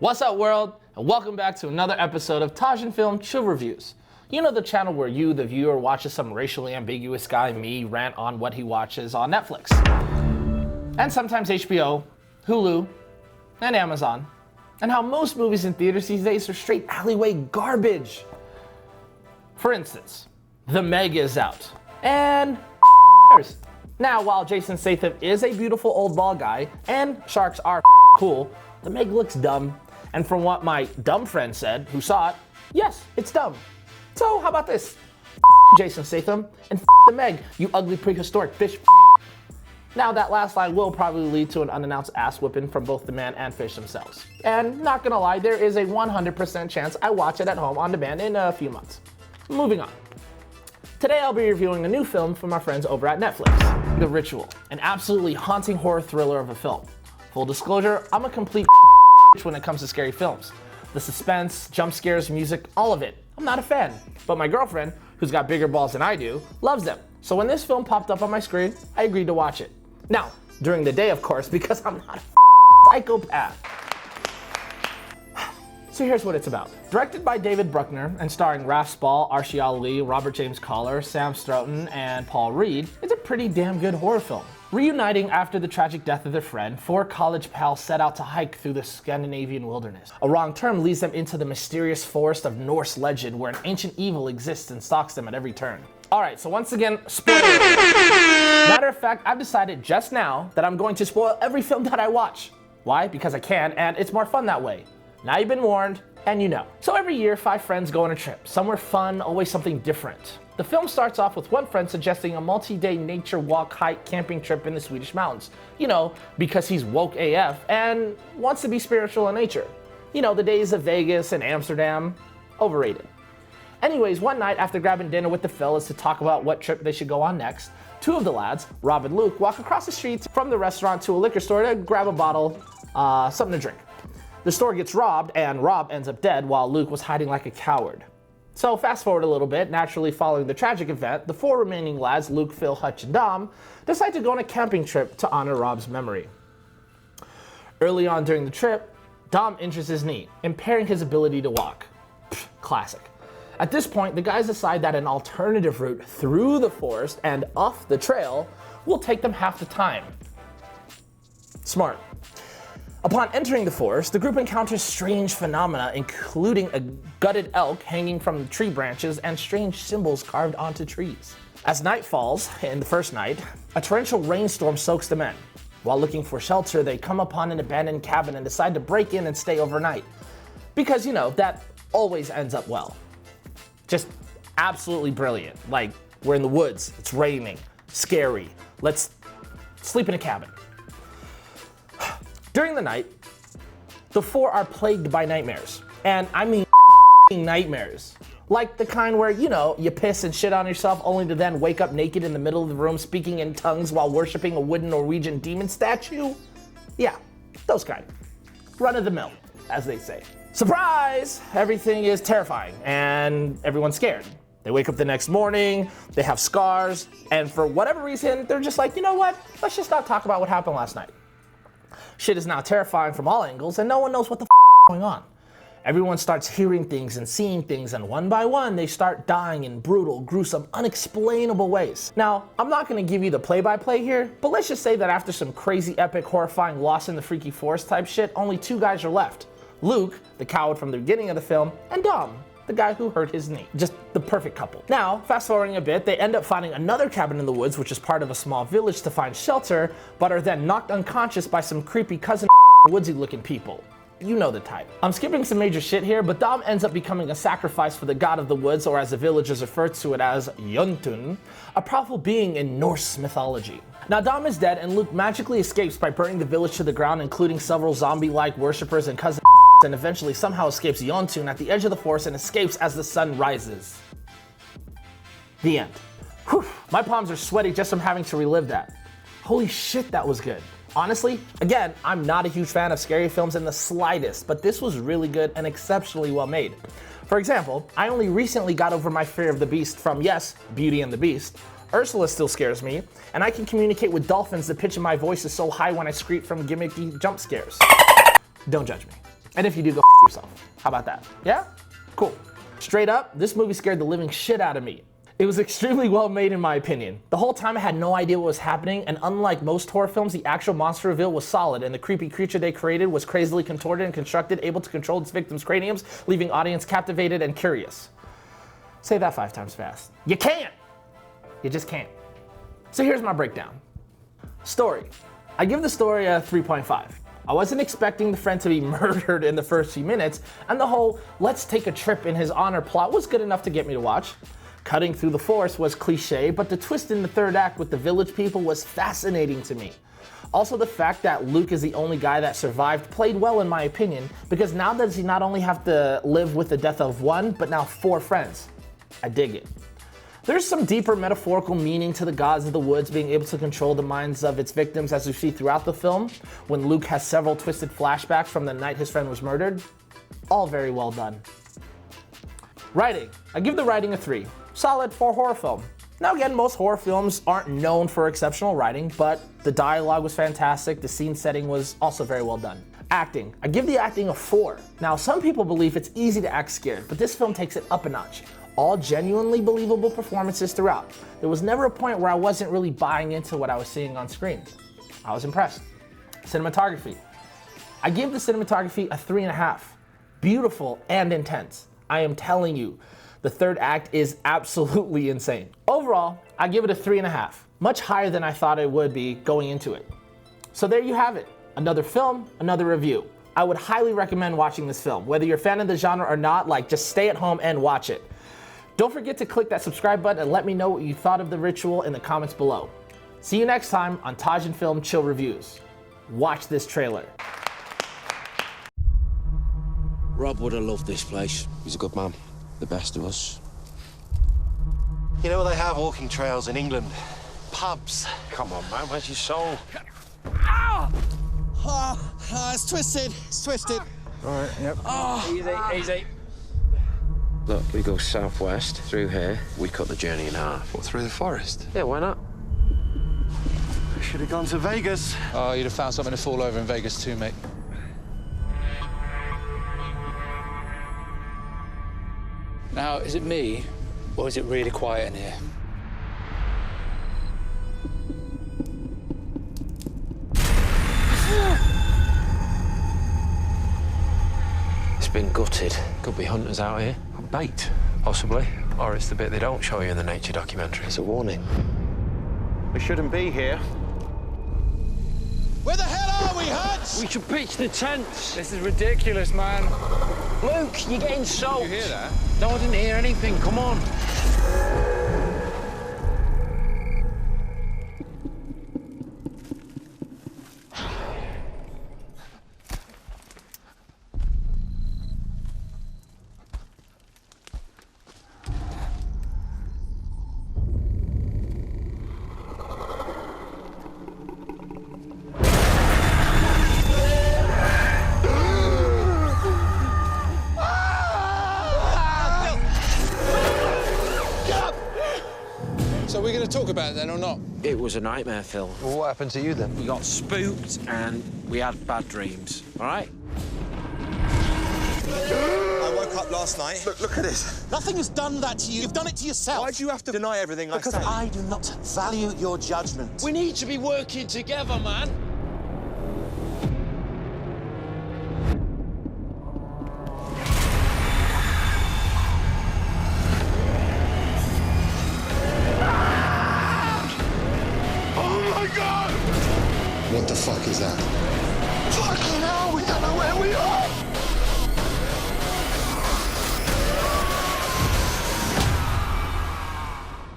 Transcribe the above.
What's up, world? And welcome back to another episode of Taj and Film Chill Reviews. You know, the channel where you, the viewer, watches some racially ambiguous guy, me, rant on what he watches on Netflix. And sometimes HBO, Hulu, and Amazon. And how most movies in theaters these days are straight alleyway garbage. For instance, The Meg is out. And now, while Jason Statham is a beautiful old bald guy, and sharks are cool, The Meg looks dumb. And from what my dumb friend said, who saw it, yes, it's dumb. So how about this? Jason Statham and The Meg, you ugly prehistoric fish. Now that last line will probably lead to an unannounced ass whipping from both the man and fish themselves. And not gonna lie, there is a 100% chance I watch it at home on demand in a few months. Moving on. Today I'll be reviewing a new film from our friends over at Netflix, The Ritual, an absolutely haunting horror thriller of a film. Full disclosure, I'm a complete when it comes to scary films. The suspense, jump scares, music, all of it. I'm not a fan, but my girlfriend, who's got bigger balls than I do, loves them. So when this film popped up on my screen, I agreed to watch it. Now, during the day, of course, because I'm not a psychopath. So here's what it's about. Directed by David Bruckner and starring Raph Spall, Arshie Ali, Robert James Collar, Sam Stroughton, and Paul Reed, it's a pretty damn good horror film. Reuniting after the tragic death of their friend, four college pals set out to hike through the Scandinavian wilderness. A wrong turn leads them into the mysterious forest of Norse legend where an ancient evil exists and stalks them at every turn. Alright, so once again, spoiler alert. Matter of fact, I've decided just now that I'm going to spoil every film that I watch. Why? Because I can, and it's more fun that way. Now you've been warned, and you know. So every year, 5 friends go on a trip. Somewhere fun, always something different. The film starts off with one friend suggesting a multi-day nature walk, hike, camping trip in the Swedish mountains. You know, because he's woke AF and wants to be spiritual in nature. You know, the days of Vegas and Amsterdam, overrated. Anyways, one night after grabbing dinner with the fellas to talk about what trip they should go on next, 2 of the lads, Rob and Luke, walk across the street from the restaurant to a liquor store to grab a bottle, something to drink. The store gets robbed and Rob ends up dead while Luke was hiding like a coward. So fast forward a little bit, naturally following the tragic event, the 4 remaining lads, Luke, Phil, Hutch, and Dom, decide to go on a camping trip to honor Rob's memory. Early on during the trip, Dom injures his knee, impairing his ability to walk. Classic. At this point, the guys decide that an alternative route through the forest and off the trail will take them half the time. Smart. Upon entering the forest, the group encounters strange phenomena, including a gutted elk hanging from the tree branches and strange symbols carved onto trees. As night falls, in the first night, a torrential rainstorm soaks the men. While looking for shelter, they come upon an abandoned cabin and decide to break in and stay overnight. Because, you know, that always ends up well. Just absolutely brilliant. Like, we're in the woods, it's raining, scary, let's sleep in a cabin. During the night, the 4 are plagued by nightmares. And I mean nightmares. Like the kind where, you know, you piss and shit on yourself only to then wake up naked in the middle of the room speaking in tongues while worshiping a wooden Norwegian demon statue. Yeah, those kind. Run of the mill, as they say. Surprise! Everything is terrifying and everyone's scared. They wake up the next morning, they have scars, and for whatever reason, they're just like, you know what? Let's just not talk about what happened last night. Shit is now terrifying from all angles and no one knows what the f is going on. Everyone starts hearing things and seeing things, and one by one they start dying in brutal, gruesome, unexplainable ways. Now, I'm not going to give you the play-by-play here, but let's just say that after some crazy, epic, horrifying Lost in the Freaky Forest type shit, only 2 guys are left. Luke, the coward from the beginning of the film, and Dom, the guy who hurt his knee. Just the perfect couple. Now, fast forwarding a bit, they end up finding another cabin in the woods, which is part of a small village to find shelter, but are then knocked unconscious by some creepy cousin woodsy looking people. You know the type. I'm skipping some major shit here, but Dom ends up becoming a sacrifice for the god of the woods, or as the villagers refer to it as Jötun, a powerful being in Norse mythology. Now Dom is dead and Luke magically escapes by burning the village to the ground, including several zombie-like worshippers and cousin and eventually somehow escapes Jötun at the edge of the forest and escapes as the sun rises. The end. Whew, my palms are sweaty just from having to relive that. Holy shit, that was good. Honestly, again, I'm not a huge fan of scary films in the slightest, but this was really good and exceptionally well made. For example, I only recently got over my fear of the beast from, yes, Beauty and the Beast. Ursula still scares me, and I can communicate with dolphins. The pitch of my voice is so high when I scream from gimmicky jump scares. Don't judge me. And if you do, go yourself. How about that? Yeah? Cool. Straight up, this movie scared the living shit out of me. It was extremely well made in my opinion. The whole time I had no idea what was happening, and unlike most horror films, the actual monster reveal was solid, and the creepy creature they created was crazily contorted and constructed, able to control its victims' craniums, leaving audience captivated and curious. Say that 5 times fast. You can't! You just can't. So here's my breakdown. Story. I give the story a 3.5. I wasn't expecting the friend to be murdered in the first few minutes, and the whole let's take a trip in his honor plot was good enough to get me to watch. Cutting through the forest was cliche, but the twist in the third act with the village people was fascinating to me. Also, the fact that Luke is the only guy that survived played well in my opinion, because now does he not only have to live with the death of 1, but now 4 friends. I dig it. There's some deeper metaphorical meaning to the gods of the woods being able to control the minds of its victims, as you see throughout the film, when Luke has several twisted flashbacks from the night his friend was murdered. All very well done. Writing. I give the writing a 3. Solid for a horror film. Now again, most horror films aren't known for exceptional writing, but the dialogue was fantastic, the scene setting was also very well done. Acting. I give the acting a 4. Now some people believe it's easy to act scared, but this film takes it up a notch. All genuinely believable performances throughout. There was never a point where I wasn't really buying into what I was seeing on screen. I was impressed. Cinematography. I give the cinematography a 3.5. Beautiful and intense. I am telling you, the third act is absolutely insane. Overall, I give it a 3.5, much higher than I thought it would be going into it. So there you have it, another film, another review. I would highly recommend watching this film. Whether you're a fan of the genre or not, just stay at home and watch it. Don't forget to click that subscribe button and let me know what you thought of The Ritual in the comments below. See you next time on Taj and Film Chill Reviews. Watch this trailer. Rob would have loved this place. He's a good man. The best of us. You know, they have walking trails in England. Pubs. Come on, man. Where's your soul? It's twisted. It's twisted. All right, yep. Easy. Look, we go southwest through here. We cut the journey in half. What, through the forest? Yeah, why not? I should have gone to Vegas. Oh, you'd have found something to fall over in Vegas too, mate. Now, is it me, or is it really quiet in here? It's been gutted. Could be hunters out here. On bait, possibly. Or it's the bit they don't show you in the nature documentary. It's a warning. We shouldn't be here. Where the hell are we, Hutch? We should pitch the tents. This is ridiculous, man. Luke, you're getting soaked. You hear that? No, I didn't hear anything. Come on. So we're going to talk about it then or not? It was a nightmare film. Well, what happened to you then? We got spooked and we had bad dreams, all right? I woke up last night. Look at this. Nothing has done that to you. You've done it to yourself. Why do you have to deny everything I say? Because I do not value your judgment. We need to be working together, man. What the fuck is that? Fucking hell, we don't